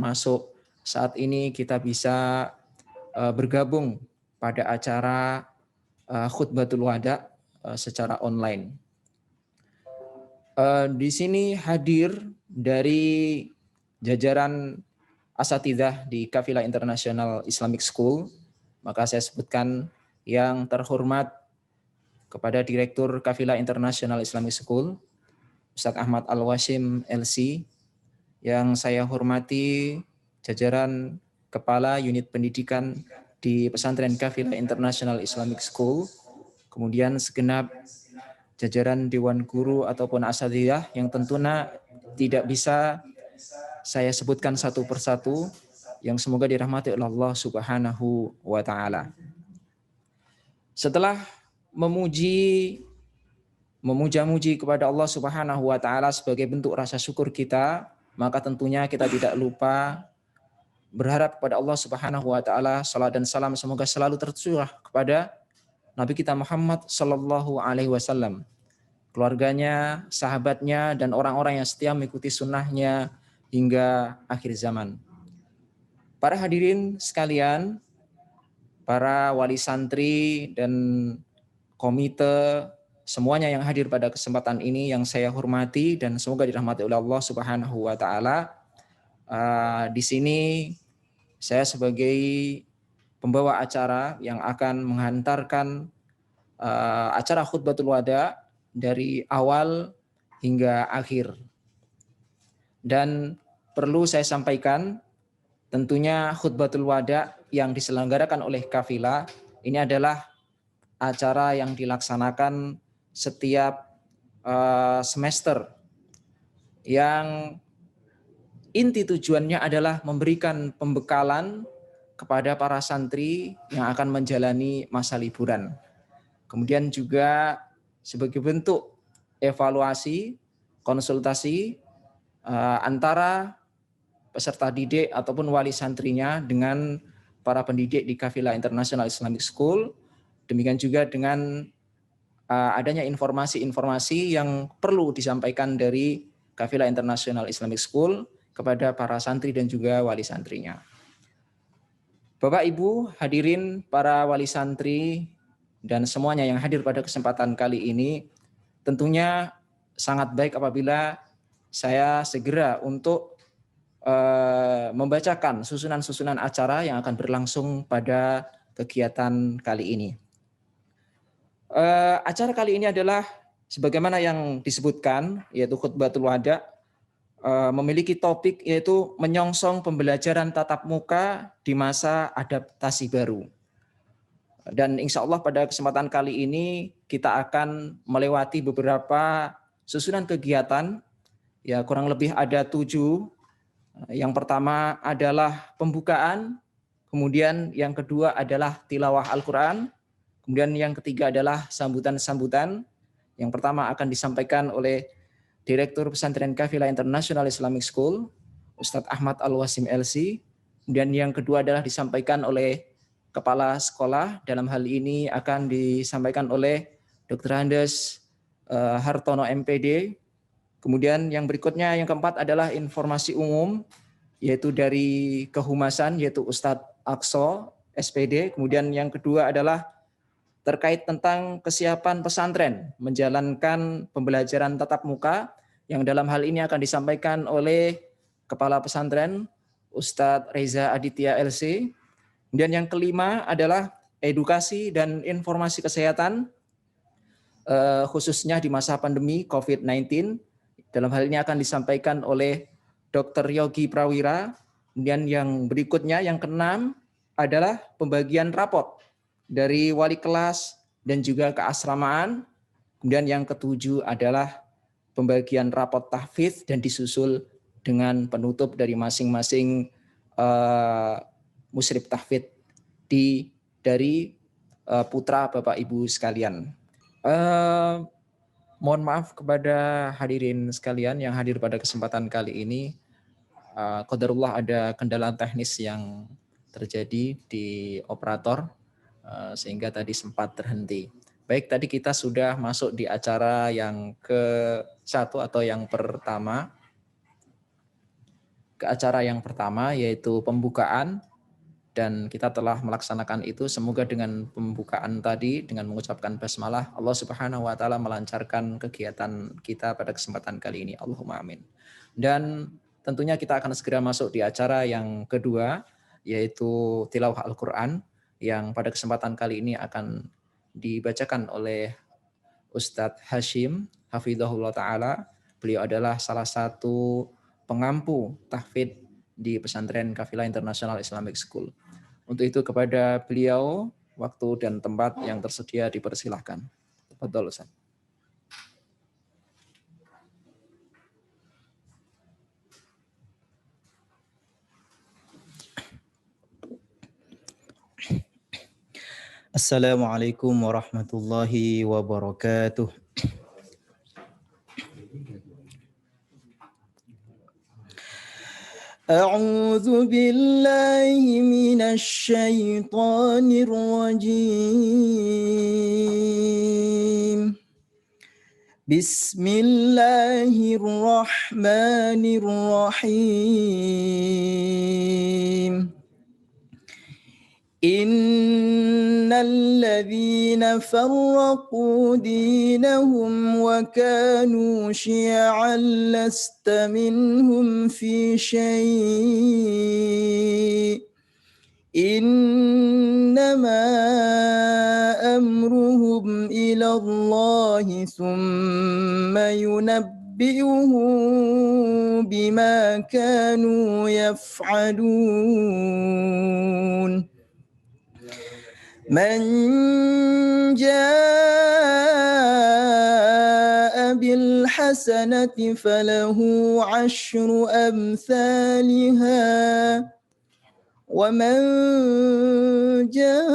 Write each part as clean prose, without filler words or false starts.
masuk saat ini kita bisa bergabung pada acara khutbatul wada secara online. Di sini hadir dari jajaran asatidzah di Kafilah International Islamic School, maka saya sebutkan yang terhormat kepada Direktur Kafilah International Islamic School, Ustadz Ahmad Al-Washim LC, yang saya hormati jajaran Kepala Unit Pendidikan di Pesantren Kafilah International Islamic School, kemudian segenap jajaran Dewan Guru ataupun asatidhah yang tentunya tidak bisa saya sebutkan satu persatu, yang semoga dirahmati oleh Allah Subhanahu wa taala. Setelah memuja-muji kepada Allah Subhanahu wa taala sebagai bentuk rasa syukur kita, maka tentunya kita tidak lupa berharap kepada Allah Subhanahu wa taala salat dan salam semoga selalu tercurah kepada Nabi kita Muhammad sallallahu alaihi wasallam, keluarganya, sahabatnya, dan orang-orang yang setia mengikuti sunnahnya hingga akhir zaman. Para hadirin sekalian, para wali santri dan komite, semuanya yang hadir pada kesempatan ini yang saya hormati dan semoga dirahmati oleh Allah Subhanahu wa taala. Di sini saya sebagai pembawa acara yang akan menghantarkan acara khutbatul wada dari awal hingga akhir. Dan perlu saya sampaikan, tentunya khutbatul wada yang diselenggarakan oleh Kafilah ini adalah acara yang dilaksanakan setiap semester, yang inti tujuannya adalah memberikan pembekalan kepada para santri yang akan menjalani masa liburan. Kemudian juga sebagai bentuk evaluasi, konsultasi antara peserta didik ataupun wali santrinya dengan para pendidik di Kafilah International Islamic School. Demikian juga dengan adanya informasi-informasi yang perlu disampaikan dari Kafilah International Islamic School kepada para santri dan juga wali santrinya. Bapak Ibu hadirin para wali santri dan semuanya yang hadir pada kesempatan kali ini, tentunya sangat baik apabila saya segera untuk membacakan susunan-susunan acara yang akan berlangsung pada kegiatan kali ini. Acara kali ini adalah sebagaimana yang disebutkan, yaitu khutbatul wada, memiliki topik yaitu menyongsong pembelajaran tatap muka di masa adaptasi baru. Dan insya Allah pada kesempatan kali ini kita akan melewati beberapa susunan kegiatan, ya kurang lebih ada 7. Yang pertama adalah pembukaan, kemudian yang kedua adalah tilawah Al-Quran, kemudian yang ketiga adalah sambutan-sambutan. Yang pertama akan disampaikan oleh Direktur Pesantren Kafilah International Islamic School, Ustadz Ahmad Al-Washim LC. Kemudian yang kedua adalah disampaikan oleh Kepala Sekolah, dalam hal ini akan disampaikan oleh Dr. Andes Hartono MPD. Kemudian yang berikutnya, yang keempat adalah informasi umum, yaitu dari Kehumasan, yaitu Ustadz Aqso SPD. Kemudian yang kedua adalah terkait tentang kesiapan pesantren menjalankan pembelajaran tatap muka, yang dalam hal ini akan disampaikan oleh Kepala Pesantren Ustadz Reza Aditya LC. Kemudian yang kelima adalah edukasi dan informasi kesehatan, khususnya di masa pandemi COVID-19. Dalam hal ini akan disampaikan oleh Dr. Yogi Prawira. Kemudian yang berikutnya, yang keenam adalah pembagian rapot dari wali kelas dan juga keasramaan. Kemudian yang ketujuh adalah pembagian rapot tahfidz dan disusul dengan penutup dari masing-masing musyrif tahfidz dari putra Bapak Ibu sekalian. Mohon maaf kepada hadirin sekalian yang hadir pada kesempatan kali ini. Qadarullah ada kendala teknis yang terjadi di operator sehingga tadi sempat terhenti. Baik, tadi kita sudah masuk di acara yang ke-1 atau yang pertama. ke acara yang pertama, yaitu pembukaan, dan kita telah melaksanakan itu. Semoga dengan pembukaan tadi, dengan mengucapkan basmalah, Allah Subhanahu wa Ta'ala melancarkan kegiatan kita pada kesempatan kali ini. Allahumma amin. Dan tentunya kita akan segera masuk di acara yang kedua, yaitu tilawah Al-Quran, yang pada kesempatan kali ini akan dibacakan oleh Ustadz Hashim Hafidhahullah Ta'ala. Beliau adalah salah satu pengampu tahfidz di pesantren Kafilah International Islamic School. Untuk itu kepada beliau, waktu dan tempat yang tersedia dipersilahkan. Tafadhol Ustaz. Assalamualaikum warahmatullahi wabarakatuh. A'udzu billahi minasy syaithanir rajim. Bismillahirrahmanirrahim. Innalladzina farraqu dinahum wa kanu syi'an lasta minhum fi syai' innama amruhum ila Allahi thumma yunabbi'uhum bima kanu yaf'alun. Man jaa'a bil hasanati falahu 'asyru amsalha wa man jaa'a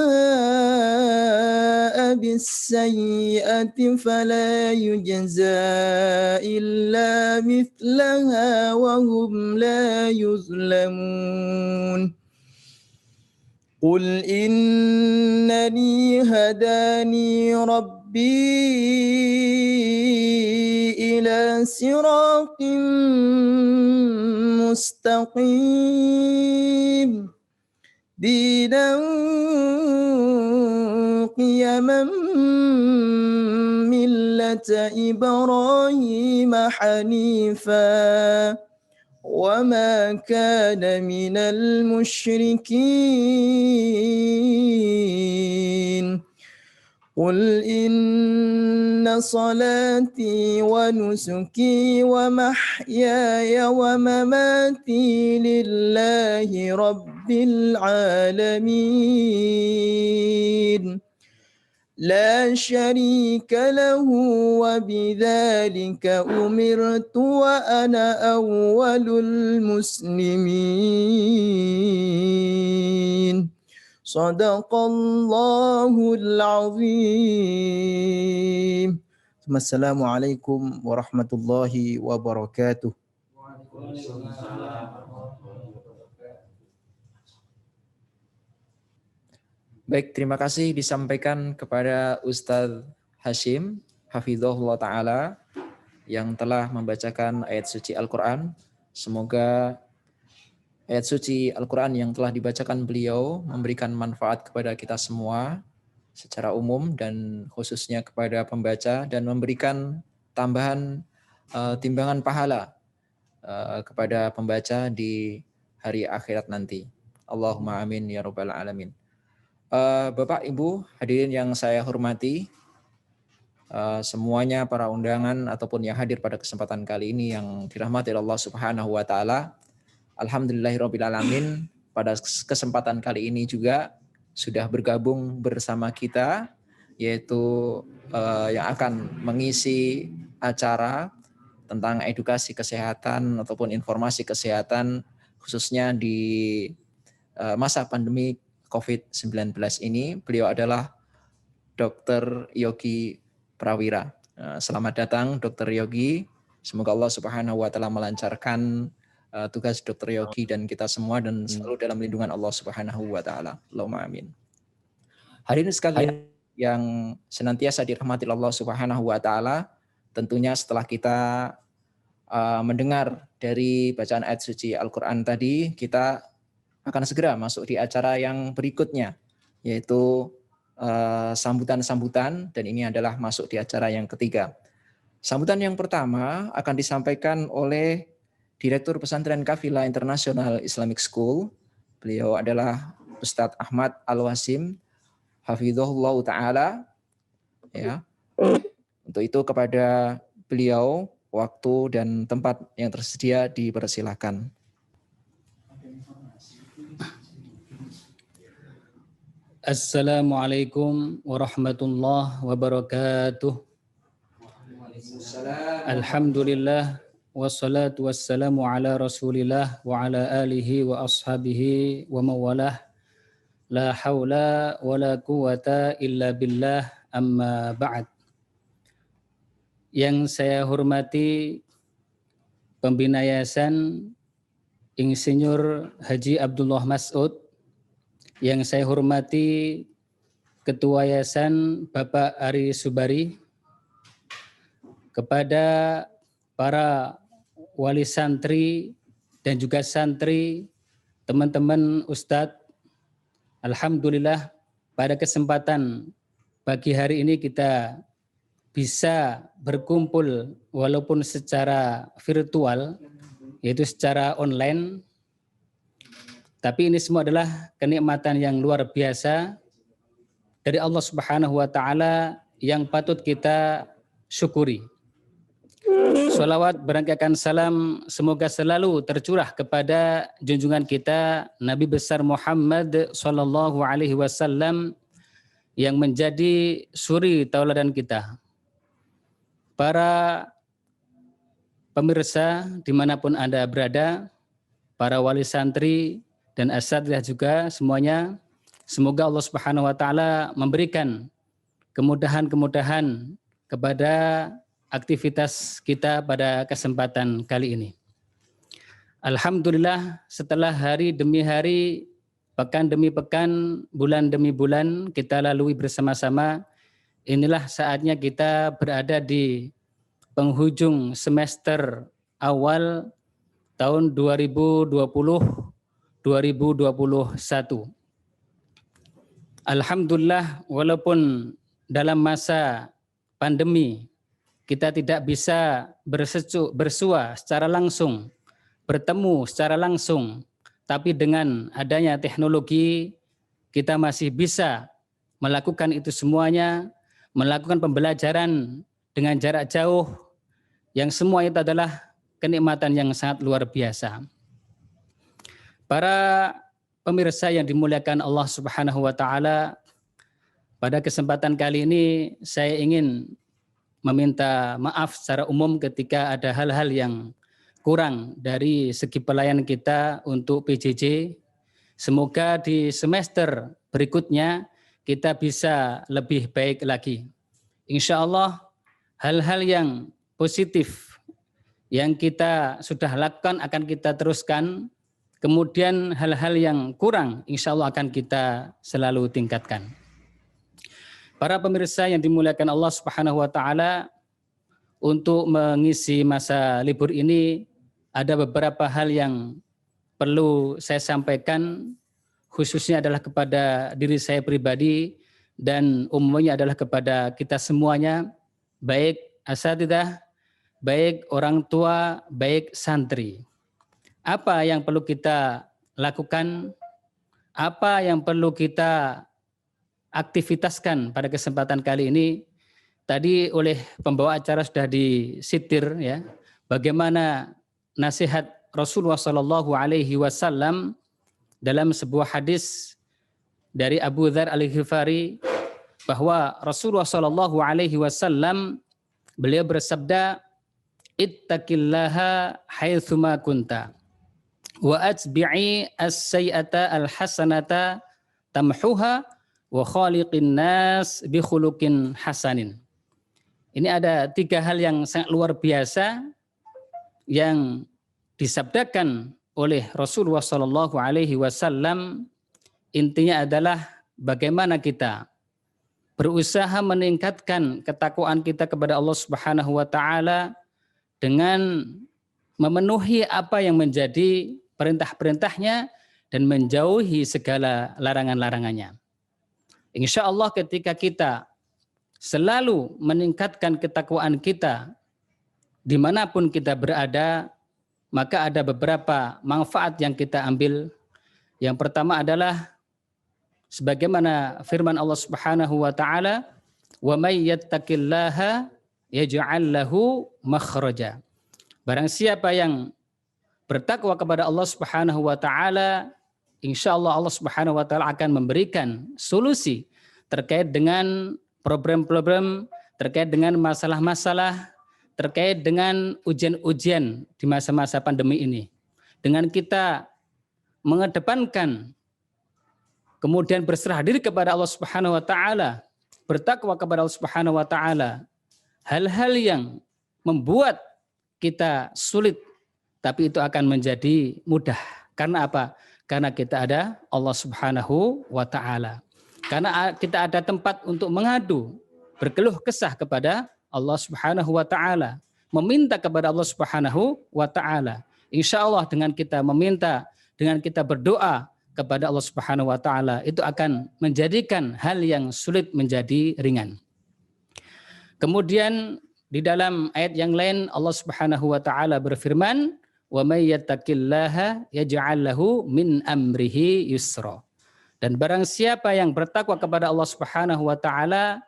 bis sayyi'ati fala yujza illa mithlaha wa hum la yuzlamun. Qul innani hadani rabbi ila siratin mustaqim dinan qiyaman millata Ibrahim hanifa وما كان من المشركين قل إن صلاتي ونسكي ومحياي ومماتي لله رب العالمين لا شريك له وبذلك أمرت وأنا أول المسلمين صدق الله العظيم. السلام عليكم ورحمة الله وبركاته. Baik, terima kasih disampaikan kepada Ustadz Hashim Hafidhahullah Ta'ala yang telah membacakan ayat suci Al-Quran. Semoga ayat suci Al-Quran yang telah dibacakan beliau memberikan manfaat kepada kita semua secara umum dan khususnya kepada pembaca, dan memberikan tambahan timbangan pahala kepada pembaca di hari akhirat nanti. Allahumma amin ya rabbal alamin. Bapak, Ibu, hadirin yang saya hormati, semuanya para undangan ataupun yang hadir pada kesempatan kali ini yang dirahmati Allah Subhanahu wa Ta'ala. Alhamdulillahirabbil alamin, pada kesempatan kali ini juga sudah bergabung bersama kita, yaitu yang akan mengisi acara tentang edukasi kesehatan ataupun informasi kesehatan khususnya di masa pandemi COVID-19 ini. Beliau adalah Dr. Yogi Prawira. Selamat datang Dr. Yogi. Semoga Allah Subhanahu wa Ta'ala melancarkan tugas Dr. Yogi dan kita semua, dan selalu dalam lindungan Allah Subhanahu wa Ta'ala. Allahumma amin. Hadirin sekalian yang senantiasa dirahmati Allah Subhanahu wa Ta'ala, tentunya setelah kita mendengar dari bacaan ayat suci Al-Quran tadi, kita akan segera masuk di acara yang berikutnya, yaitu sambutan-sambutan, dan ini adalah masuk di acara yang ketiga. Sambutan yang pertama akan disampaikan oleh Direktur Pesantren Kafilah International Islamic School. Beliau adalah Ustadz Ahmad Al-Wasim, hafizahullah ta'ala. Ya. Untuk itu kepada beliau, waktu dan tempat yang tersedia dipersilakan. Assalamualaikum warahmatullahi wabarakatuh. Alhamdulillah wassalatu wassalamu ala Rasulillah wa ala alihi wa ashabihi wa mawalah. La haula wa la quwata illa billah, amma ba'd. Yang saya hormati Pembina Yayasan Insinyur Haji Abdullah Mas'ud, yang saya hormati Ketua Yayasan Bapak Ari Subari, kepada para wali santri dan juga santri, teman-teman ustadz, alhamdulillah pada kesempatan pagi hari ini kita bisa berkumpul walaupun secara virtual, yaitu secara online. Tapi ini semua adalah kenikmatan yang luar biasa dari Allah Subhanahu wa taala yang patut kita syukuri. Shalawat berangkatkan salam semoga selalu tercurah kepada junjungan kita Nabi besar Muhammad sallallahu alaihi wasallam yang menjadi suri tauladan kita. Para pemirsa dimanapun Anda berada, para wali santri dan asatidzah juga semuanya, semoga Allah Subhanahu wa taala memberikan kemudahan-kemudahan kepada aktivitas kita pada kesempatan kali ini. Alhamdulillah, setelah hari demi hari, pekan demi pekan, bulan demi bulan kita lalui bersama-sama, inilah saatnya kita berada di penghujung semester awal tahun 2020-2021. Alhamdulillah, walaupun dalam masa pandemi kita tidak bisa bersua secara langsung, bertemu secara langsung, tapi dengan adanya teknologi kita masih bisa melakukan itu semuanya, melakukan pembelajaran dengan jarak jauh, yang semua itu adalah kenikmatan yang sangat luar biasa. Para pemirsa yang dimuliakan Allah Subhanahu wa taala, pada kesempatan kali ini saya ingin meminta maaf secara umum ketika ada hal-hal yang kurang dari segi pelayanan kita untuk PJJ. Semoga di semester berikutnya kita bisa lebih baik lagi. Insya Allah hal-hal yang positif yang kita sudah lakukan akan kita teruskan. Kemudian hal-hal yang kurang insya Allah akan kita selalu tingkatkan. Para pemirsa yang dimuliakan Allah Subhanahu wa taala, untuk mengisi masa libur ini ada beberapa hal yang perlu saya sampaikan, khususnya adalah kepada diri saya pribadi dan umumnya adalah kepada kita semuanya, baik asatidzah, baik orang tua, baik santri. Apa yang perlu kita lakukan? Apa yang perlu kita aktivitaskan pada kesempatan kali ini? Tadi oleh pembawa acara sudah disitir ya, bagaimana nasihat Rasulullah Shallallahu Alaihi Wasallam dalam sebuah hadis dari Abu Dzar Al-Ghifari, bahwa Rasulullah Shallallahu Alaihi Wasallam beliau bersabda, ittaqillaha haitsuma kunta wa atbi'i as-sayyi'ata al-hasanata tamhuha wa khaliqin nas bi khuluqin hasanin. Ini ada 3 hal yang sangat luar biasa yang disabdakan oleh Rasulullah Shallallahu Alaihi Wasallam. Intinya adalah bagaimana kita berusaha meningkatkan ketakwaan kita kepada Allah Subhanahu Wa Taala dengan memenuhi apa yang menjadi perintah-perintahnya dan menjauhi segala larangan-larangannya. Insya Allah ketika kita selalu meningkatkan ketakwaan kita dimanapun kita berada, maka ada beberapa manfaat yang kita ambil. Yang pertama adalah sebagaimana firman Allah Subhanahu wa taala, "Wa may yattaqillaha yaj'al lahu makhraja." Barang siapa yang bertakwa kepada Allah Subhanahu wa taala, insyaallah Allah Subhanahu wa taala akan memberikan solusi terkait dengan problem-problem, terkait dengan masalah-masalah, terkait dengan ujian-ujian di masa-masa pandemi ini. Dengan kita mengedepankan kemudian berserah diri kepada Allah Subhanahu wa taala, bertakwa kepada Allah Subhanahu wa taala, hal-hal yang membuat kita sulit tapi itu akan menjadi mudah. Karena apa? Karena kita ada Allah Subhanahu wa taala. Karena kita ada tempat untuk mengadu, berkeluh kesah kepada Allah Subhanahu wa taala, meminta kepada Allah Subhanahu wa taala. Insyaallah dengan kita meminta, dengan kita berdoa kepada Allah Subhanahu wa taala, itu akan menjadikan hal yang sulit menjadi ringan. Kemudian di dalam ayat yang lain Allah Subhanahu wa taala berfirman, "Wa may yattaqillaha yaj'al lahu min amrihi yusra." Dan barang siapa yang bertakwa kepada Allah Subhanahu wa taala,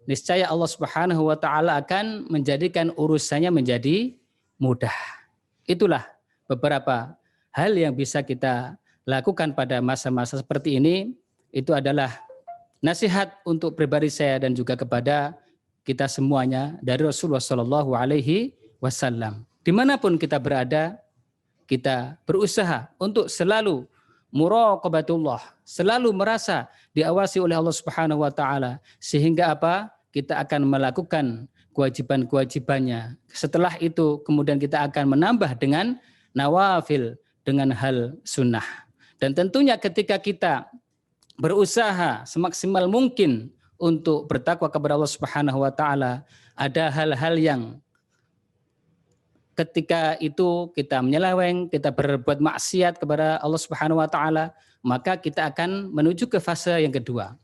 niscaya Allah Subhanahu wa taala akan menjadikan urusannya menjadi mudah. Itulah beberapa hal yang bisa kita lakukan pada masa-masa seperti ini. Itu adalah nasihat untuk pribadi saya dan juga kepada kita semuanya dari Rasulullah Shallallahu Alaihi Wasallam. Dimanapun kita berada, kita berusaha untuk selalu muraqabatullah, selalu merasa diawasi oleh Allah Subhanahu Wa Taala, sehingga apa? Kita akan melakukan kewajiban-kewajibannya. Setelah itu kemudian kita akan menambah dengan nawafil, dengan hal sunnah. Dan tentunya ketika kita berusaha semaksimal mungkin untuk bertakwa kepada Allah Subhanahu wa taala, ada hal-hal yang ketika itu kita menyeleweng, kita berbuat maksiat kepada Allah Subhanahu wa taala, maka kita akan menuju ke fase yang kedua.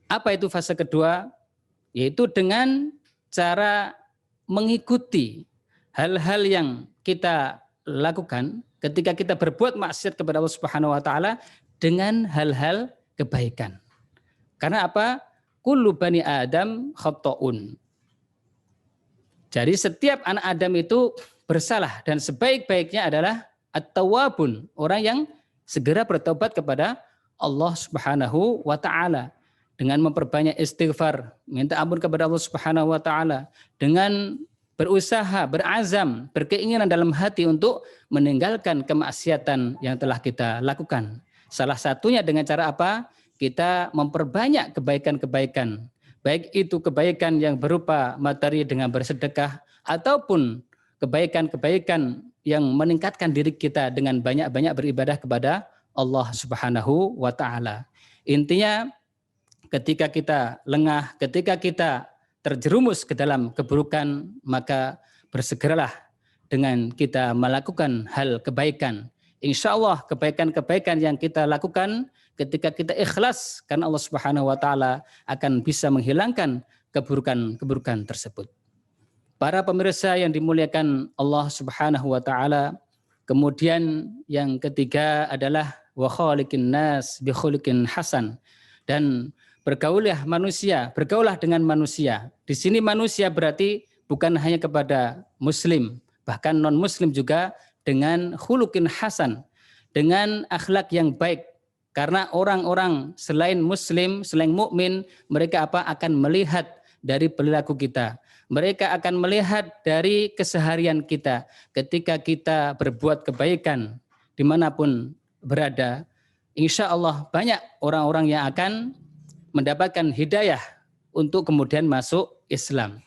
Apa itu fase kedua? Yaitu dengan cara mengikuti hal-hal yang kita lakukan ketika kita berbuat maksiat kepada Allah Subhanahu wa taala dengan hal-hal kebaikan. Karena apa? Kullu bani Adam khata'un. Jadi setiap anak Adam itu bersalah dan sebaik-baiknya adalah at-tawwabun, orang yang segera bertobat kepada Allah Subhanahu wa taala dengan memperbanyak istighfar, minta ampun kepada Allah Subhanahu wa taala, dengan berusaha, berazam, berkeinginan dalam hati untuk meninggalkan kemaksiatan yang telah kita lakukan. Salah satunya dengan cara apa? Kita memperbanyak kebaikan-kebaikan. Baik itu kebaikan yang berupa materi dengan bersedekah, ataupun kebaikan-kebaikan yang meningkatkan diri kita dengan banyak-banyak beribadah kepada Allah Subhanahu wa taala. Intinya ketika kita lengah, ketika kita terjerumus ke dalam keburukan, maka bersegeralah dengan kita melakukan hal kebaikan. Insya Allah kebaikan-kebaikan yang kita lakukan ketika kita ikhlas karena Allah Subhanahu wa taala akan bisa menghilangkan keburukan-keburukan tersebut. Para pemirsa yang dimuliakan Allah Subhanahu wa taala, kemudian yang ketiga adalah wa khaliqin nas bi khuluqin hasan, dan bergaulah dengan manusia. Di sini manusia berarti bukan hanya kepada muslim, bahkan non muslim juga dengan khuluqin hasan, dengan akhlak yang baik. Karena orang-orang selain muslim, selain mukmin, mereka akan melihat dari perilaku kita. Mereka akan melihat dari keseharian kita. Ketika kita berbuat kebaikan dimanapun berada, insya Allah banyak orang-orang yang akan mendapatkan hidayah untuk kemudian masuk Islam.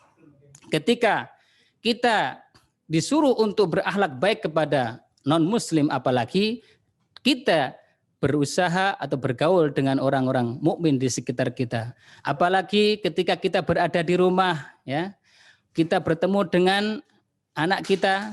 Ketika kita disuruh untuk berakhlak baik kepada non-muslim, apalagi kita berusaha atau bergaul dengan orang-orang mukmin di sekitar kita. Apalagi ketika kita berada di rumah, ya, kita bertemu dengan anak kita,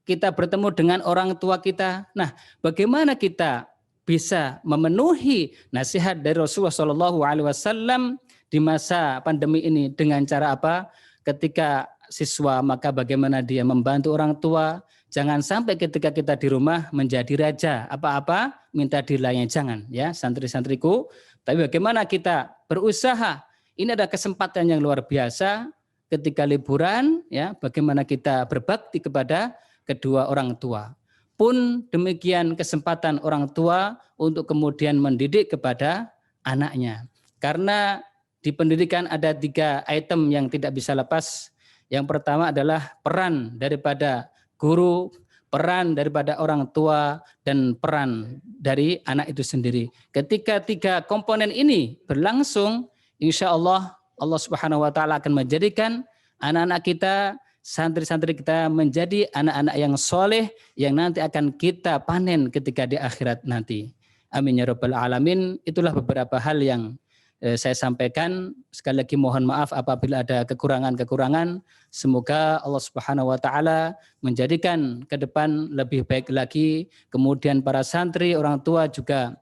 kita bertemu dengan orang tua kita. Nah, bagaimana kita bisa memenuhi nasihat dari Rasulullah SAW di masa pandemi ini dengan cara apa? Ketika siswa maka bagaimana dia membantu orang tua. Jangan sampai ketika kita di rumah menjadi raja, apa-apa minta dilayani, jangan ya santri-santriku. Tapi bagaimana kita berusaha? Ini ada kesempatan yang luar biasa ketika liburan, ya bagaimana kita berbakti kepada kedua orang tua. Pun demikian kesempatan orang tua untuk kemudian mendidik kepada anaknya. Karena di pendidikan ada 3 item yang tidak bisa lepas. Yang pertama adalah peran daripada guru, peran daripada orang tua, dan peran dari anak itu sendiri. Ketika 3 komponen ini berlangsung, insya Allah Subhanahu wa Ta'ala akan menjadikan anak-anak kita, santri-santri kita menjadi anak-anak yang soleh yang nanti akan kita panen ketika di akhirat nanti. Amin ya rabbal alamin. Itulah beberapa hal yang saya sampaikan. Sekali lagi mohon maaf apabila ada kekurangan-kekurangan. Semoga Allah Subhanahu wa Ta'ala menjadikan ke depan lebih baik lagi. Kemudian para santri, orang tua juga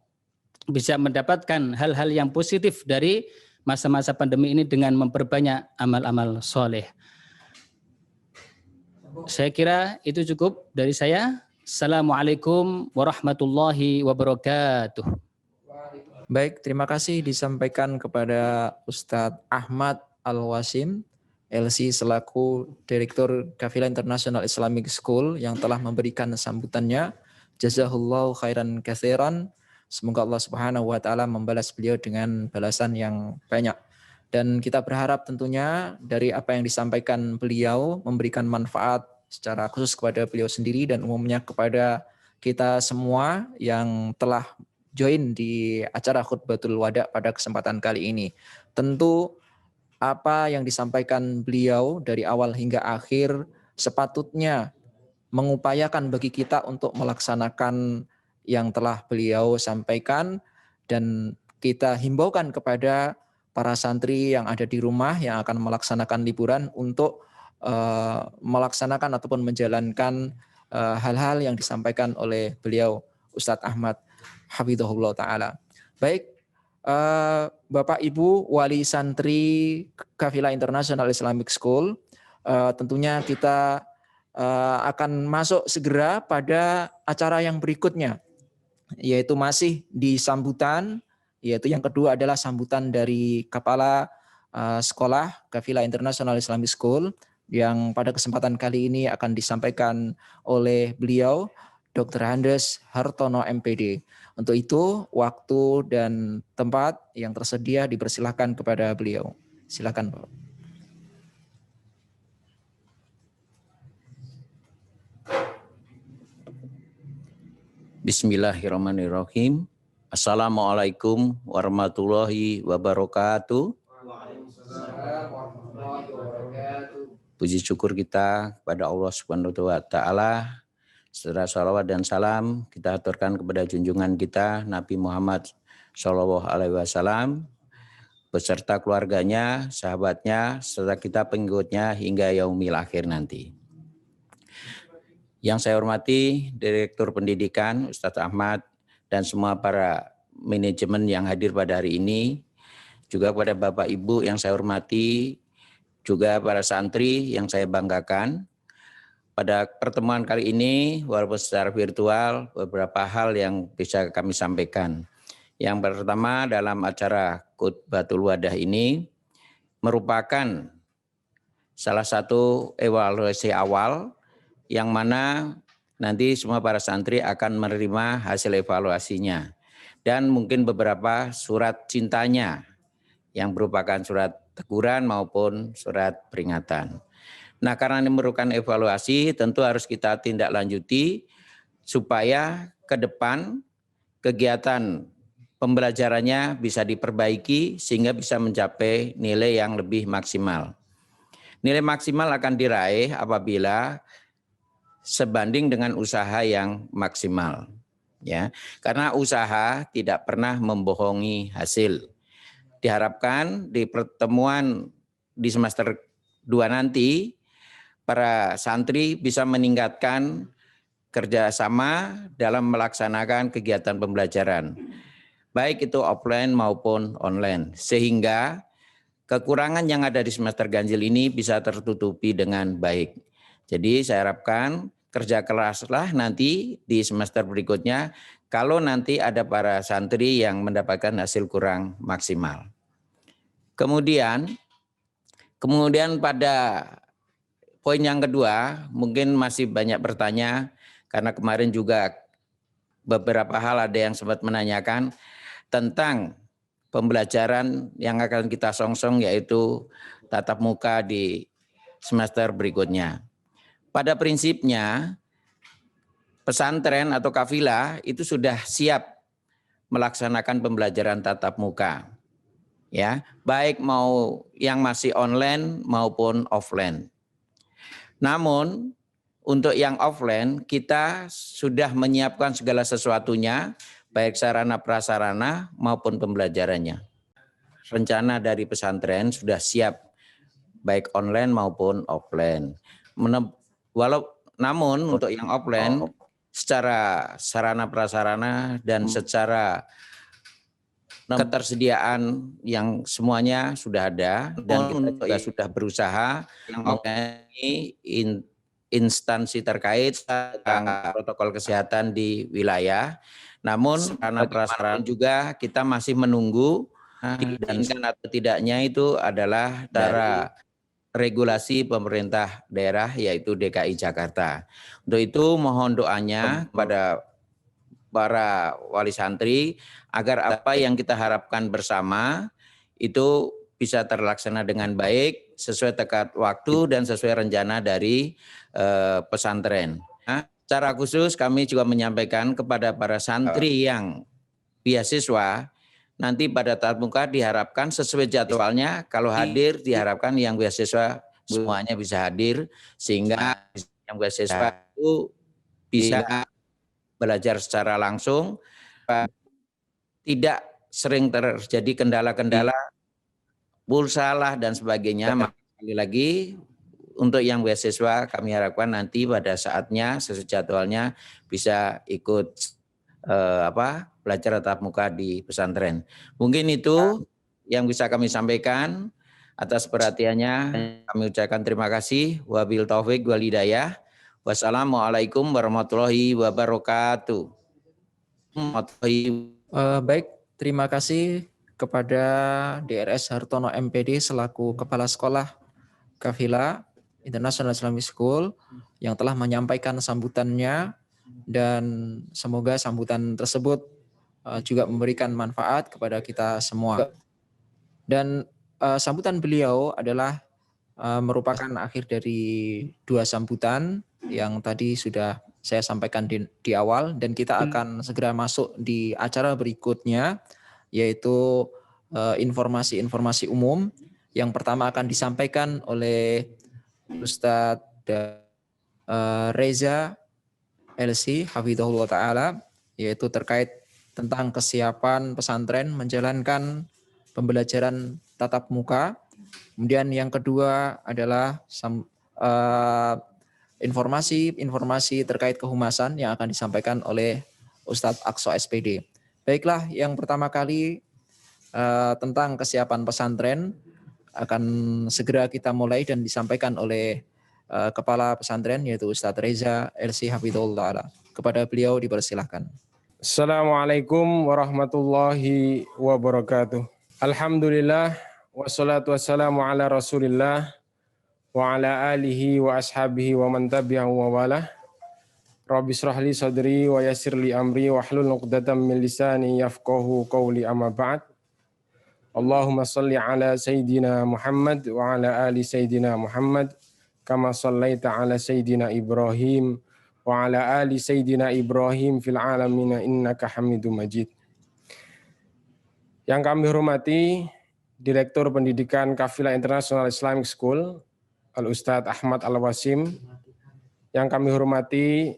bisa mendapatkan hal-hal yang positif dari masa-masa pandemi ini dengan memperbanyak amal-amal soleh. Saya kira itu cukup dari saya. Assalamualaikum warahmatullahi wabarakatuh. Baik, terima kasih disampaikan kepada Ustadz Ahmad Al-Wasim, LC selaku Direktur Kafilah International Islamic School yang telah memberikan sambutannya. Jazahullahu khairan katsiran. Semoga Allah Subhanahu wa Ta'ala membalas beliau dengan balasan yang banyak. Dan kita berharap tentunya dari apa yang disampaikan beliau memberikan manfaat secara khusus kepada beliau sendiri dan umumnya kepada kita semua yang telah join di acara khutbatul wada pada kesempatan kali ini. Tentu apa yang disampaikan beliau dari awal hingga akhir sepatutnya mengupayakan bagi kita untuk melaksanakan yang telah beliau sampaikan, dan kita himbaukan kepada para santri yang ada di rumah yang akan melaksanakan liburan untuk melaksanakan ataupun menjalankan hal-hal yang disampaikan oleh beliau Ustadz Ahmad Hafizahullah Ta'ala. Baik, Bapak Ibu wali santri Kafilah International Islamic School, tentunya kita akan masuk segera pada acara yang berikutnya, yaitu masih di sambutan, yaitu yang kedua adalah sambutan dari Kepala Sekolah Kafilah International Islamic School yang pada kesempatan kali ini akan disampaikan oleh beliau Dr. Handes Hartono MPD. Untuk itu waktu dan tempat yang tersedia dipersilahkan kepada beliau. Silakan Pak. Bismillahirrahmanirrahim. Assalamualaikum warahmatullahi wabarakatuh. Puji syukur kita kepada Allah Subhanahu wa Ta'ala. Setelah salawat dan salam kita aturkan kepada junjungan kita Nabi Muhammad SAW beserta keluarganya, sahabatnya, serta kita pengikutnya hingga yaumil akhir nanti. Yang saya hormati Direktur Pendidikan Ustadz Ahmad dan semua para manajemen yang hadir pada hari ini, juga kepada Bapak Ibu yang saya hormati, juga para santri yang saya banggakan. Pada pertemuan kali ini, walaupun secara virtual, beberapa hal yang bisa kami sampaikan. Yang pertama, dalam acara khutbatul wadah ini merupakan salah satu evaluasi awal yang mana nanti semua para santri akan menerima hasil evaluasinya. Dan mungkin beberapa surat cintanya yang merupakan surat teguran maupun surat peringatan. Nah, karena ini merupakan evaluasi, tentu harus kita tindak lanjuti supaya ke depan kegiatan pembelajarannya bisa diperbaiki sehingga bisa mencapai nilai yang lebih maksimal. Nilai maksimal akan diraih apabila sebanding dengan usaha yang maksimal. Ya, karena usaha tidak pernah membohongi hasil. Diharapkan di pertemuan di semester 2 nanti para santri bisa meningkatkan kerjasama dalam melaksanakan kegiatan pembelajaran, baik itu offline maupun online, sehingga kekurangan yang ada di semester ganjil ini bisa tertutupi dengan baik. Jadi saya harapkan kerja keraslah nanti di semester berikutnya kalau nanti ada para santri yang mendapatkan hasil kurang maksimal. Kemudian pada poin yang kedua, mungkin masih banyak bertanya karena kemarin juga beberapa hal ada yang sempat menanyakan tentang pembelajaran yang akan kita songsong, yaitu tatap muka di semester berikutnya. Pada prinsipnya pesantren atau kafilah itu sudah siap melaksanakan pembelajaran tatap muka, ya, baik mau yang masih online maupun offline. Namun untuk yang offline kita sudah menyiapkan segala sesuatunya, baik sarana prasarana maupun pembelajarannya. Rencana dari pesantren sudah siap baik online maupun offline. Namun untuk yang offline secara sarana prasarana dan secara ketersediaan yang semuanya sudah ada, dan kita juga sudah berusaha mengenai instansi terkait tentang protokol kesehatan di wilayah. Namun sarana prasarana juga kita masih menunggu, dan atau tidaknya itu adalah dari regulasi pemerintah daerah yaitu DKI Jakarta. Untuk itu mohon doanya kepada para wali santri agar apa yang kita harapkan bersama itu bisa terlaksana dengan baik sesuai tekat waktu dan sesuai rencana dari pesantren. Nah, secara khusus kami juga menyampaikan kepada para santri yang beasiswa, nanti pada tatap muka diharapkan sesuai jadwalnya, kalau hadir diharapkan yang beasiswa semuanya bisa hadir, sehingga yang beasiswa itu bisa belajar secara langsung, tidak sering terjadi kendala-kendala pulsa lah dan sebagainya. Maka sekali lagi untuk yang beasiswa kami harapkan nanti pada saatnya sesuai jadwalnya bisa ikut belajar tatap muka di pesantren. Mungkin itu yang bisa kami sampaikan. Atas perhatiannya kami ucapkan terima kasih. Wabil taufik wal hidayah. Wassalamualaikum warahmatullahi wabarakatuh. Baik, terima kasih kepada DRS Hartono MPD selaku Kepala Sekolah Kafilah International Islamic School yang telah menyampaikan sambutannya, dan semoga sambutan tersebut juga memberikan manfaat kepada kita semua. Dan sambutan beliau adalah merupakan akhir dari 2 sambutan yang tadi sudah saya sampaikan di awal, dan kita akan segera masuk di acara berikutnya, yaitu informasi-informasi umum. Yang pertama akan disampaikan oleh Ustadz Reza LC Hafidhahullah Ta'ala, yaitu terkait tentang kesiapan pesantren menjalankan pembelajaran tatap muka. Kemudian yang kedua adalah informasi terkait kehumasan yang akan disampaikan oleh Ustadz Aqsa SPD. Baiklah, yang pertama kali tentang kesiapan pesantren akan segera kita mulai dan disampaikan oleh Kepala Pesantren yaitu Ustadz Reza LC Hafidhahullah. Kepada beliau dipersilahkan. Assalamualaikum warahmatullahi wabarakatuh. Alhamdulillah wassalatu wassalamu ala Rasulillah wa ala alihi wa ashabihi wa man tabi'ahu wa walah. Rabbi shrah li sadri wa yassir li amri wa hlul 'uqdatam min lisani yafqahu qawli, amma ba'd. Allahumma shalli ala sayyidina Muhammad wa ala ali sayyidina Muhammad kama shallaita ala sayyidina Ibrahim wa ala ali sayyidina Ibrahim fil alamin innaka Hamidum Majid. Yang kami hormati Direktur Pendidikan Kafilah International Islamic School Al-Ustadz Ahmad Al-Wasim, yang kami hormati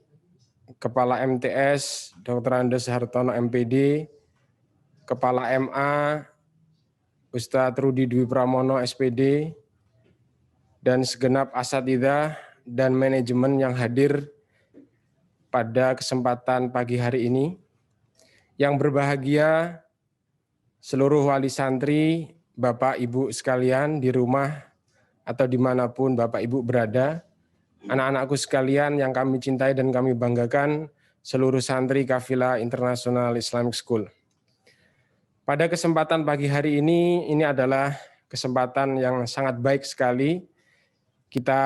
Kepala MTS Dr. Andes Hartono MPD, Kepala MA Ustadz Rudi Dwi Pramono SPD, dan segenap asatidzah dan manajemen yang hadir pada kesempatan pagi hari ini. Yang berbahagia seluruh wali santri, Bapak Ibu sekalian di rumah atau dimanapun Bapak Ibu berada, anak-anakku sekalian yang kami cintai dan kami banggakan, seluruh santri Kafilah International Islamic School. Pada kesempatan pagi hari ini adalah kesempatan yang sangat baik sekali. Kita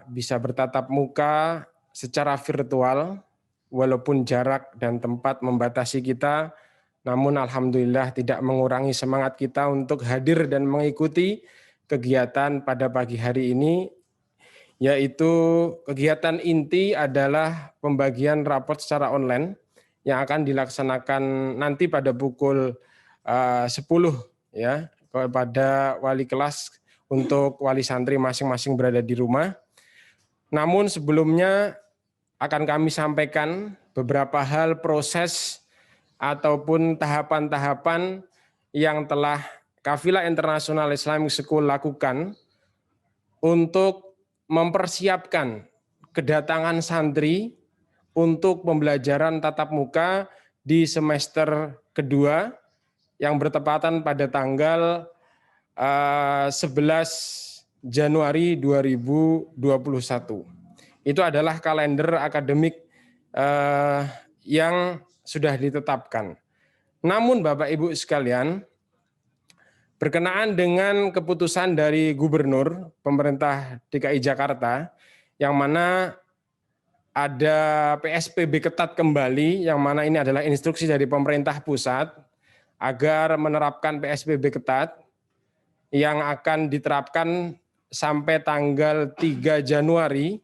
bisa bertatap muka secara virtual, walaupun jarak dan tempat membatasi kita, namun alhamdulillah tidak mengurangi semangat kita untuk hadir dan mengikuti kegiatan pada pagi hari ini, yaitu kegiatan inti adalah pembagian raport secara online yang akan dilaksanakan nanti pada pukul 10 ya, kepada wali kelas untuk wali santri masing-masing berada di rumah. Namun sebelumnya akan kami sampaikan beberapa hal proses ataupun tahapan-tahapan yang telah Kafilah International Islamic School lakukan untuk mempersiapkan kedatangan santri untuk pembelajaran tatap muka di semester kedua yang bertepatan pada tanggal 11 Januari 2021. Itu adalah kalender akademik yang sudah ditetapkan. Namun Bapak Ibu sekalian, berkenaan dengan keputusan dari Gubernur Pemerintah DKI Jakarta, yang mana ada PSBB ketat kembali, yang mana ini adalah instruksi dari pemerintah pusat, agar menerapkan PSBB ketat yang akan diterapkan sampai tanggal 3 Januari,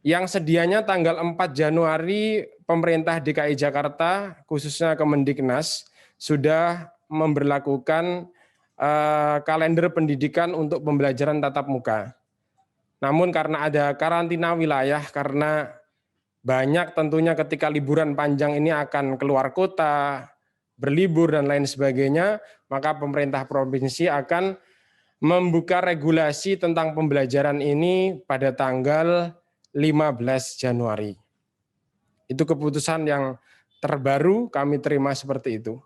yang sedianya tanggal 4 Januari pemerintah DKI Jakarta, khususnya Kemendiknas, sudah memberlakukan kalender pendidikan untuk pembelajaran tatap muka. Namun karena ada karantina wilayah, karena banyak tentunya ketika liburan panjang ini akan keluar kota, berlibur dan lain sebagainya, maka pemerintah provinsi akan membuka regulasi tentang pembelajaran ini pada tanggal 15 Januari. Itu keputusan yang terbaru kami terima seperti itu.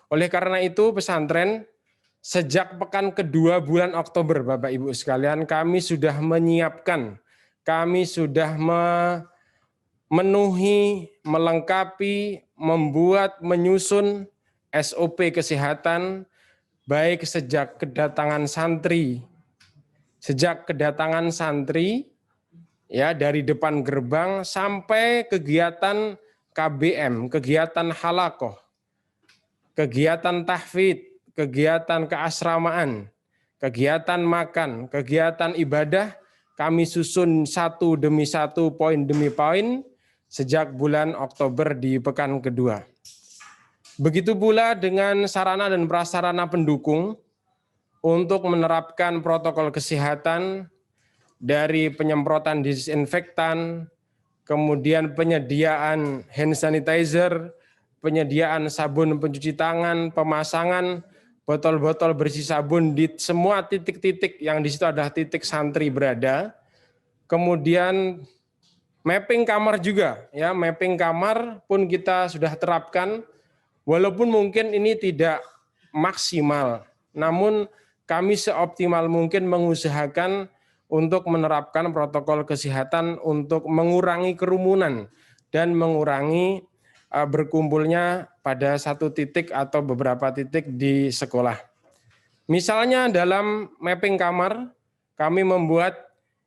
Oleh karena itu pesantren sejak pekan kedua bulan Oktober, Bapak Ibu sekalian, kami sudah menyiapkan, kami sudah memenuhi, melengkapi, membuat, menyusun SOP kesehatan, baik sejak kedatangan santri ya dari depan gerbang sampai kegiatan KBM, kegiatan halakoh, kegiatan tahfidz, kegiatan keasramaan, kegiatan makan, kegiatan ibadah, kami susun satu demi satu, poin demi poin sejak bulan Oktober di pekan kedua. Begitu pula dengan sarana dan prasarana pendukung untuk menerapkan protokol kesehatan dari penyemprotan disinfektan, kemudian penyediaan hand sanitizer, penyediaan sabun pencuci tangan, pemasangan botol-botol bersih sabun di semua titik-titik yang di situ adalah titik santri berada. Kemudian mapping kamar juga, ya, mapping kamar pun kita sudah terapkan. Walaupun mungkin ini tidak maksimal, namun kami seoptimal mungkin mengusahakan untuk menerapkan protokol kesehatan untuk mengurangi kerumunan dan mengurangi berkumpulnya pada satu titik atau beberapa titik di sekolah. Misalnya dalam mapping kamar, kami membuat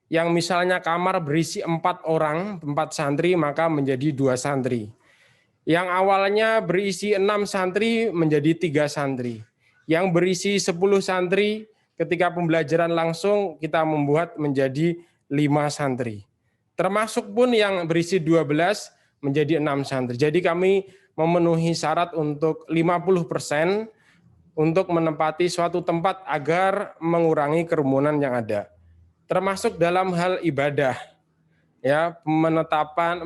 yang misalnya kamar berisi 4 orang, 4 santri, maka menjadi 2 santri. Yang awalnya berisi 6 santri menjadi 3 santri. Yang berisi 10 santri ketika pembelajaran langsung kita membuat menjadi 5 santri. Termasuk pun yang berisi 12 menjadi 6 santri. Jadi kami memenuhi syarat untuk 50% untuk menempati suatu tempat agar mengurangi kerumunan yang ada. Termasuk dalam hal ibadah. Ya, penetapan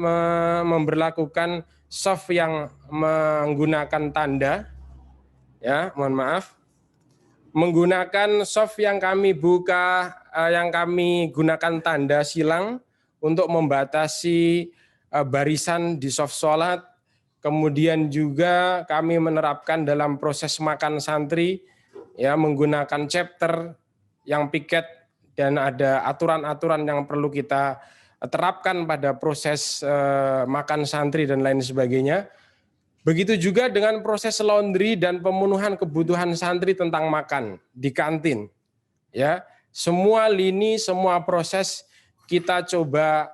memberlakukan soft yang menggunakan tanda, ya, mohon maaf, menggunakan soft yang kami buka, yang kami gunakan tanda silang untuk membatasi barisan di soft sholat. Kemudian juga kami menerapkan dalam proses makan santri ya menggunakan chapter yang piket, dan ada aturan-aturan yang perlu kita terapkan pada proses makan santri dan lain sebagainya. Begitu juga dengan proses laundry dan pemenuhan kebutuhan santri tentang makan di kantin. Ya, semua lini, semua proses kita coba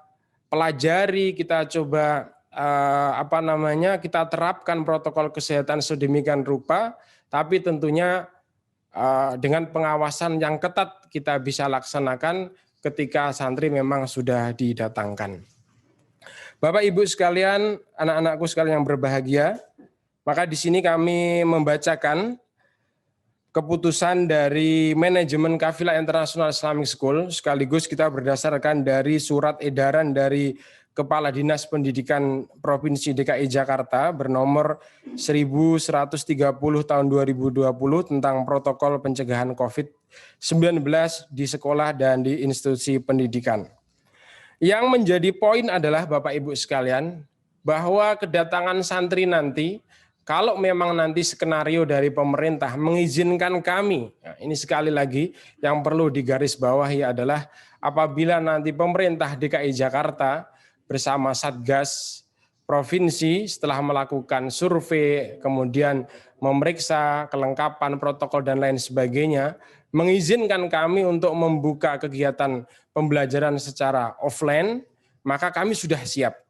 pelajari, kita coba kita terapkan protokol kesehatan sedemikian rupa, tapi tentunya dengan pengawasan yang ketat kita bisa laksanakan ketika santri memang sudah didatangkan. Bapak Ibu sekalian, anak-anakku sekalian yang berbahagia, maka di sini kami membacakan keputusan dari manajemen Kafilah International Islamic School, sekaligus kita berdasarkan dari surat edaran dari Kepala Dinas Pendidikan Provinsi DKI Jakarta bernomor 1130 tahun 2020 tentang protokol pencegahan COVID-19 di sekolah dan di institusi pendidikan. Yang menjadi poin adalah Bapak Ibu sekalian, bahwa kedatangan santri nanti, kalau memang nanti skenario dari pemerintah mengizinkan kami, nah ini sekali lagi yang perlu digarisbawahi adalah apabila nanti pemerintah DKI Jakarta bersama Satgas Provinsi setelah melakukan survei, kemudian memeriksa kelengkapan protokol dan lain sebagainya, mengizinkan kami untuk membuka kegiatan pembelajaran secara offline, maka kami sudah siap.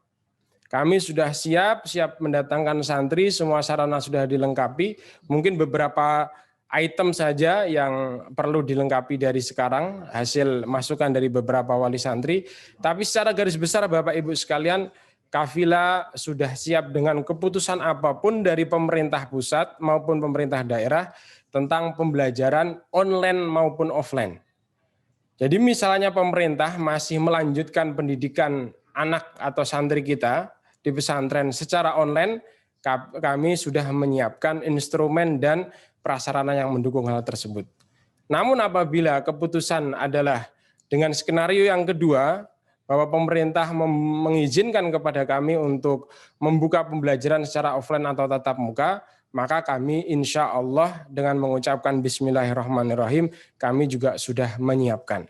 Kami sudah siap mendatangkan santri, semua sarana sudah dilengkapi. Mungkin beberapa item saja yang perlu dilengkapi dari sekarang, hasil masukan dari beberapa wali santri. Tapi secara garis besar Bapak Ibu sekalian, Kafilah sudah siap dengan keputusan apapun dari pemerintah pusat maupun pemerintah daerah tentang pembelajaran online maupun offline. Jadi misalnya pemerintah masih melanjutkan pendidikan anak atau santri kita di pesantren secara online, kami sudah menyiapkan instrumen dan prasarana yang mendukung hal tersebut. Namun apabila keputusan adalah dengan skenario yang kedua, bahwa pemerintah mengizinkan kepada kami untuk membuka pembelajaran secara offline atau tatap muka, maka kami insya Allah dengan mengucapkan Bismillahirrahmanirrahim, kami juga sudah menyiapkan.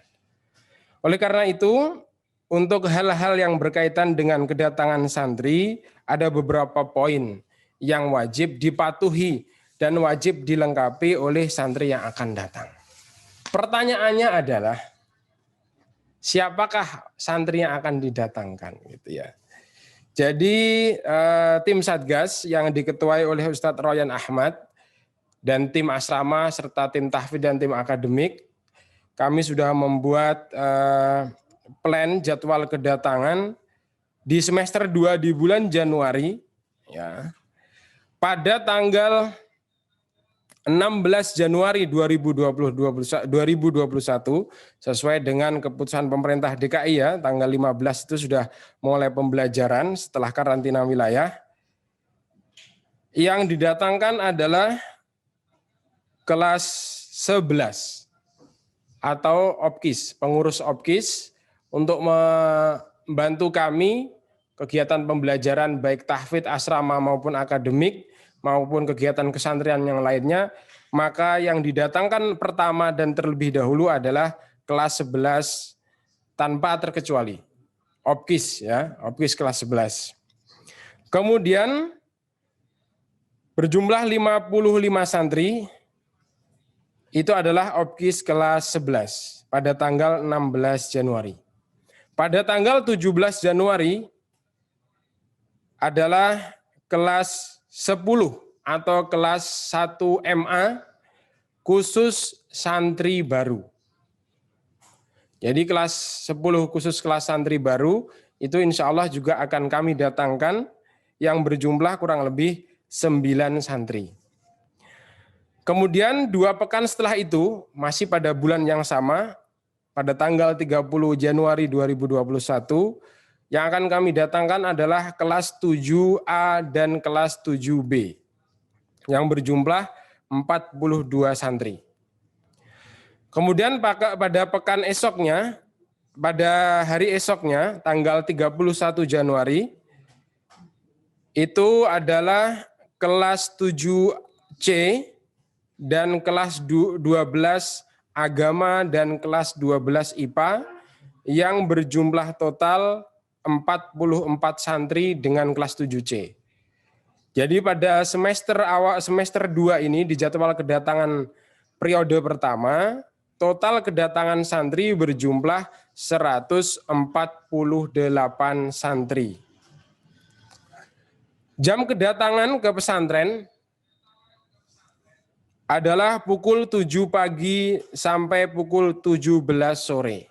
Oleh karena itu, untuk hal-hal yang berkaitan dengan kedatangan santri, ada beberapa poin yang wajib dipatuhi dan wajib dilengkapi oleh santri yang akan datang. Pertanyaannya adalah, siapakah santri yang akan didatangkan? Gitu ya. Jadi tim Satgas yang diketuai oleh Ustadz Royan Ahmad dan tim asrama serta tim tahfidz dan tim akademik, kami sudah membuat plan jadwal kedatangan di semester 2 di bulan Januari, ya, pada tanggal 16 Januari 2021 sesuai dengan keputusan pemerintah DKI ya, tanggal 15 itu sudah mulai pembelajaran setelah karantina wilayah. Yang didatangkan adalah kelas 11 atau OPKIS, pengurus OPKIS untuk membantu kami kegiatan pembelajaran baik tahfidz asrama maupun akademik maupun kegiatan kesantrian yang lainnya, maka yang didatangkan pertama dan terlebih dahulu adalah kelas 11 tanpa terkecuali. OPKIS ya, OPKIS kelas 11. Kemudian berjumlah 55 santri itu adalah OPKIS kelas 11 pada tanggal 16 Januari. Pada tanggal 17 Januari adalah kelas 10 atau kelas 1 MA khusus santri baru. Jadi kelas 10 khusus kelas santri baru itu insya Allah juga akan kami datangkan yang berjumlah kurang lebih 9 santri. Kemudian 2 pekan setelah itu masih pada bulan yang sama pada tanggal 30 Januari 2021 yang akan kami datangkan adalah kelas 7A dan kelas 7B yang berjumlah 42 santri. Kemudian pada pekan esoknya, pada hari esoknya tanggal 31 Januari, itu adalah kelas 7C dan kelas 12 agama dan kelas 12 IPA yang berjumlah total 44 santri dengan kelas 7C. Jadi pada semester 2 ini di jadwal kedatangan periode pertama, total kedatangan santri berjumlah 148 santri. Jam kedatangan ke pesantren adalah pukul 7 pagi sampai pukul 17 sore.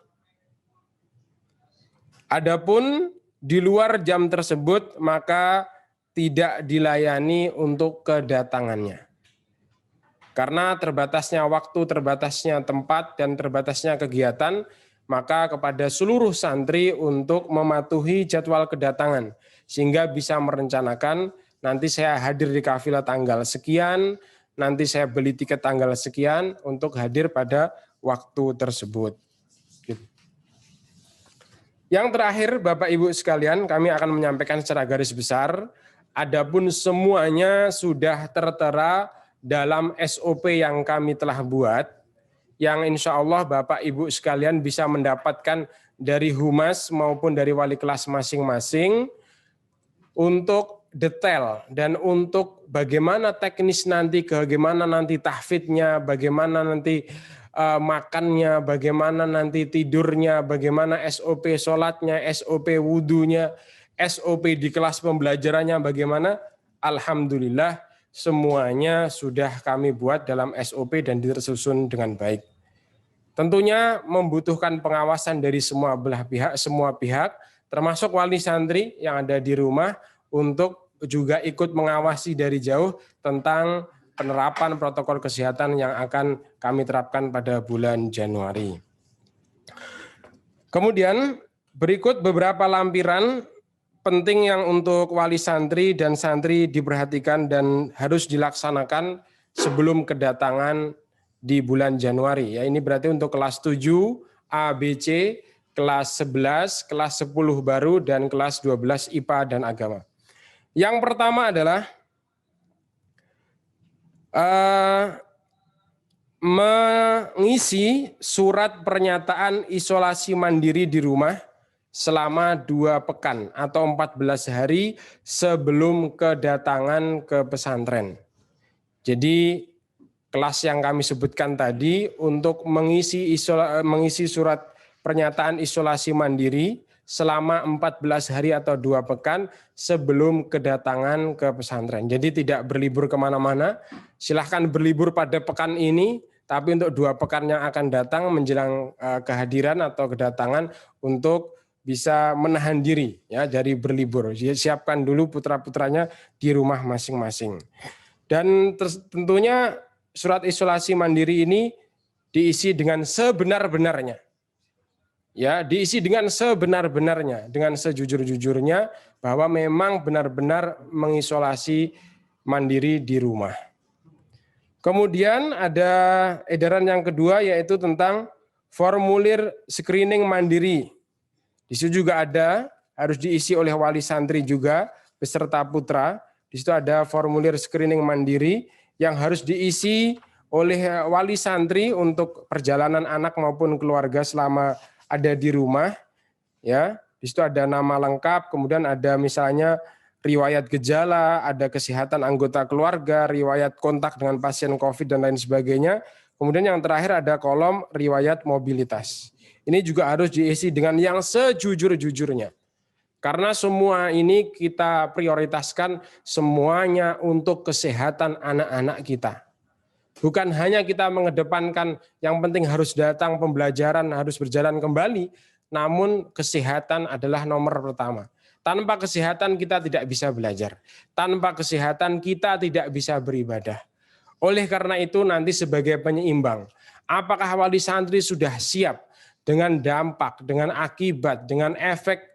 Adapun di luar jam tersebut maka tidak dilayani untuk kedatangannya. Karena terbatasnya waktu, terbatasnya tempat, dan terbatasnya kegiatan, maka kepada seluruh santri untuk mematuhi jadwal kedatangan. Sehingga bisa merencanakan, nanti saya hadir di kafilah tanggal sekian, nanti saya beli tiket tanggal sekian untuk hadir pada waktu tersebut. Yang terakhir, Bapak Ibu sekalian, kami akan menyampaikan secara garis besar, adapun semuanya sudah tertera dalam SOP yang kami telah buat, yang insya Allah Bapak Ibu sekalian bisa mendapatkan dari humas maupun dari wali kelas masing-masing untuk detail dan untuk bagaimana teknis nanti, bagaimana nanti tahfidnya, bagaimana nanti makannya, bagaimana nanti tidurnya, bagaimana SOP sholatnya, SOP wudhunya, SOP di kelas pembelajarannya bagaimana. Alhamdulillah semuanya sudah kami buat dalam SOP dan tersusun dengan baik. Tentunya membutuhkan pengawasan dari semua pihak, termasuk wali santri yang ada di rumah untuk juga ikut mengawasi dari jauh tentang penerapan protokol kesehatan yang akan kami terapkan pada bulan Januari. Kemudian berikut beberapa lampiran penting yang untuk wali santri dan santri diperhatikan dan harus dilaksanakan sebelum kedatangan di bulan Januari. Ya, ini berarti untuk kelas 7, A, B, C, kelas 11, kelas 10 baru, dan kelas 12 IPA dan agama. Yang pertama adalah mengisi surat pernyataan isolasi mandiri di rumah selama 2 pekan atau 14 hari sebelum kedatangan ke pesantren. Jadi kelas yang kami sebutkan tadi untuk mengisi surat pernyataan isolasi mandiri selama 14 hari atau 2 pekan sebelum kedatangan ke pesantren. Jadi tidak berlibur kemana-mana, silahkan berlibur pada pekan ini, tapi untuk 2 pekan yang akan datang menjelang kehadiran atau kedatangan untuk bisa menahan diri ya dari berlibur. Siapkan dulu putra-putranya di rumah masing-masing. Dan tentunya surat isolasi mandiri ini diisi dengan sebenar-benarnya. Ya, diisi dengan sebenar-benarnya, dengan sejujur-jujurnya bahwa memang benar-benar mengisolasi mandiri di rumah. Kemudian ada edaran yang kedua yaitu tentang formulir screening mandiri. Di situ juga ada, harus diisi oleh wali santri juga beserta putra. Di situ ada formulir screening mandiri yang harus diisi oleh wali santri untuk perjalanan anak maupun keluarga selama ada di rumah. Ya, di situ ada nama lengkap, kemudian ada misalnya riwayat gejala, ada kesehatan anggota keluarga, riwayat kontak dengan pasien COVID dan lain sebagainya. Kemudian yang terakhir ada kolom riwayat mobilitas. Ini juga harus diisi dengan yang sejujur-jujurnya. Karena semua ini kita prioritaskan semuanya untuk kesehatan anak-anak kita. Bukan hanya kita mengedepankan yang penting harus datang pembelajaran, harus berjalan kembali, namun kesehatan adalah nomor pertama. Tanpa kesehatan kita tidak bisa belajar. Tanpa kesehatan kita tidak bisa beribadah. Oleh karena itu nanti sebagai penyeimbang, apakah wali santri sudah siap dengan dampak, dengan akibat, dengan efek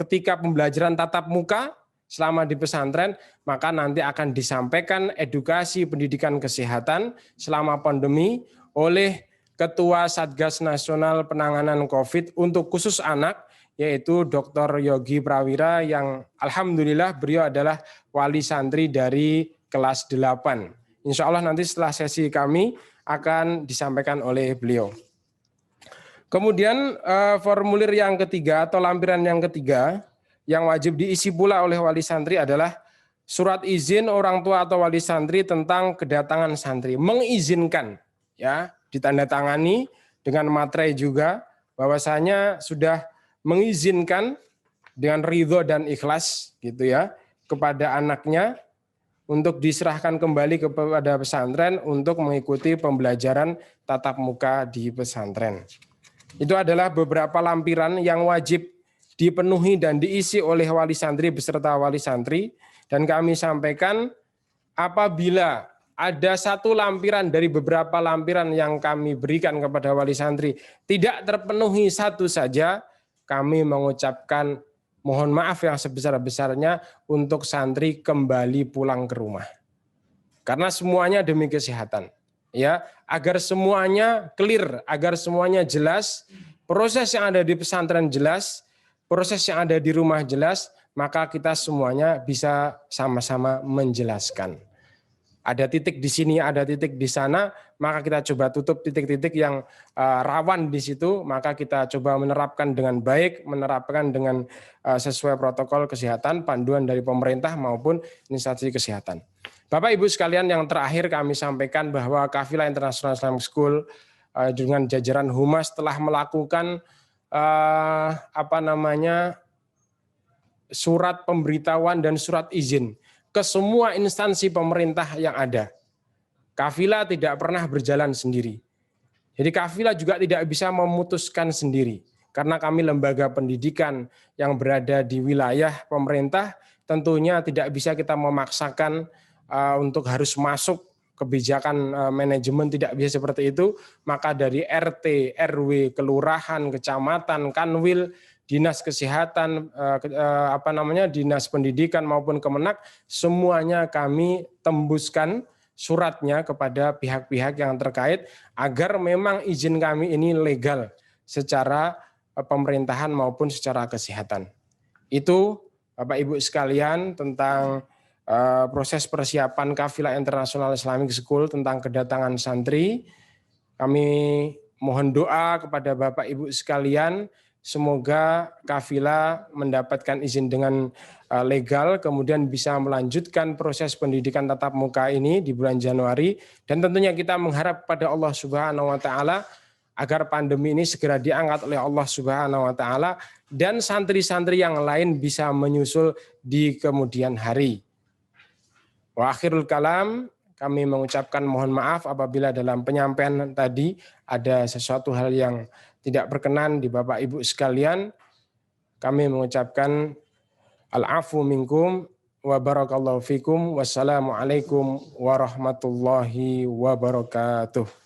ketika pembelajaran tatap muka selama di pesantren, maka nanti akan disampaikan edukasi pendidikan kesehatan selama pandemi oleh Ketua Satgas Nasional Penanganan COVID untuk khusus anak yaitu Dr. Yogi Prawira yang alhamdulillah beliau adalah wali santri dari kelas 8. Insya Allah nanti setelah sesi kami akan disampaikan oleh beliau. Kemudian formulir yang ketiga atau lampiran yang ketiga yang wajib diisi pula oleh wali santri adalah surat izin orang tua atau wali santri tentang kedatangan santri. Mengizinkan, ya, ditandatangani dengan materai juga bahwasanya sudah mengizinkan dengan ridho dan ikhlas gitu ya kepada anaknya untuk diserahkan kembali kepada pesantren untuk mengikuti pembelajaran tatap muka di pesantren. Itu adalah beberapa lampiran yang wajib dipenuhi dan diisi oleh wali santri beserta wali santri. Dan kami sampaikan apabila ada satu lampiran dari beberapa lampiran yang kami berikan kepada wali santri tidak terpenuhi satu saja, kami mengucapkan mohon maaf yang sebesar-besarnya untuk santri kembali pulang ke rumah. Karena semuanya demi kesehatan. Ya, agar semuanya clear, agar semuanya jelas, proses yang ada di pesantren jelas, proses yang ada di rumah jelas, maka kita semuanya bisa sama-sama menjelaskan. Ada titik di sini, ada titik di sana, maka kita coba tutup titik-titik yang rawan di situ, maka kita coba menerapkan dengan baik, menerapkan dengan sesuai protokol kesehatan, panduan dari pemerintah maupun instansi kesehatan. Bapak Ibu sekalian, yang terakhir kami sampaikan bahwa Kafilah International Islamic School dengan jajaran Humas telah melakukan surat pemberitahuan dan surat izin ke semua instansi pemerintah yang ada. Kafilah tidak pernah berjalan sendiri. Jadi Kafilah juga tidak bisa memutuskan sendiri. Karena kami lembaga pendidikan yang berada di wilayah pemerintah, tentunya tidak bisa kita memaksakan untuk harus masuk kebijakan manajemen, tidak bisa seperti itu. Maka dari RT, RW, kelurahan, kecamatan, kanwil, dinas kesehatan, dinas pendidikan maupun Kemenak, semuanya kami tembuskan suratnya kepada pihak-pihak yang terkait agar memang izin kami ini legal secara pemerintahan maupun secara kesehatan. Itu Bapak Ibu sekalian tentang proses persiapan Kafilah International Islamic School tentang kedatangan santri. Kami mohon doa kepada Bapak Ibu sekalian, semoga Kafilah mendapatkan izin dengan legal, kemudian bisa melanjutkan proses pendidikan tatap muka ini di bulan Januari. Dan tentunya kita mengharap pada Allah Subhanahu wa Ta'ala agar pandemi ini segera diangkat oleh Allah Subhanahu wa Ta'ala dan santri-santri yang lain bisa menyusul di kemudian hari. Wa akhirul kalam, kami mengucapkan mohon maaf apabila dalam penyampaian tadi ada sesuatu hal yang tidak berkenan di Bapak Ibu sekalian. Kami mengucapkan al-afu minkum wa barakallahu fikum. Wassalamualaikum warahmatullahi wabarakatuh.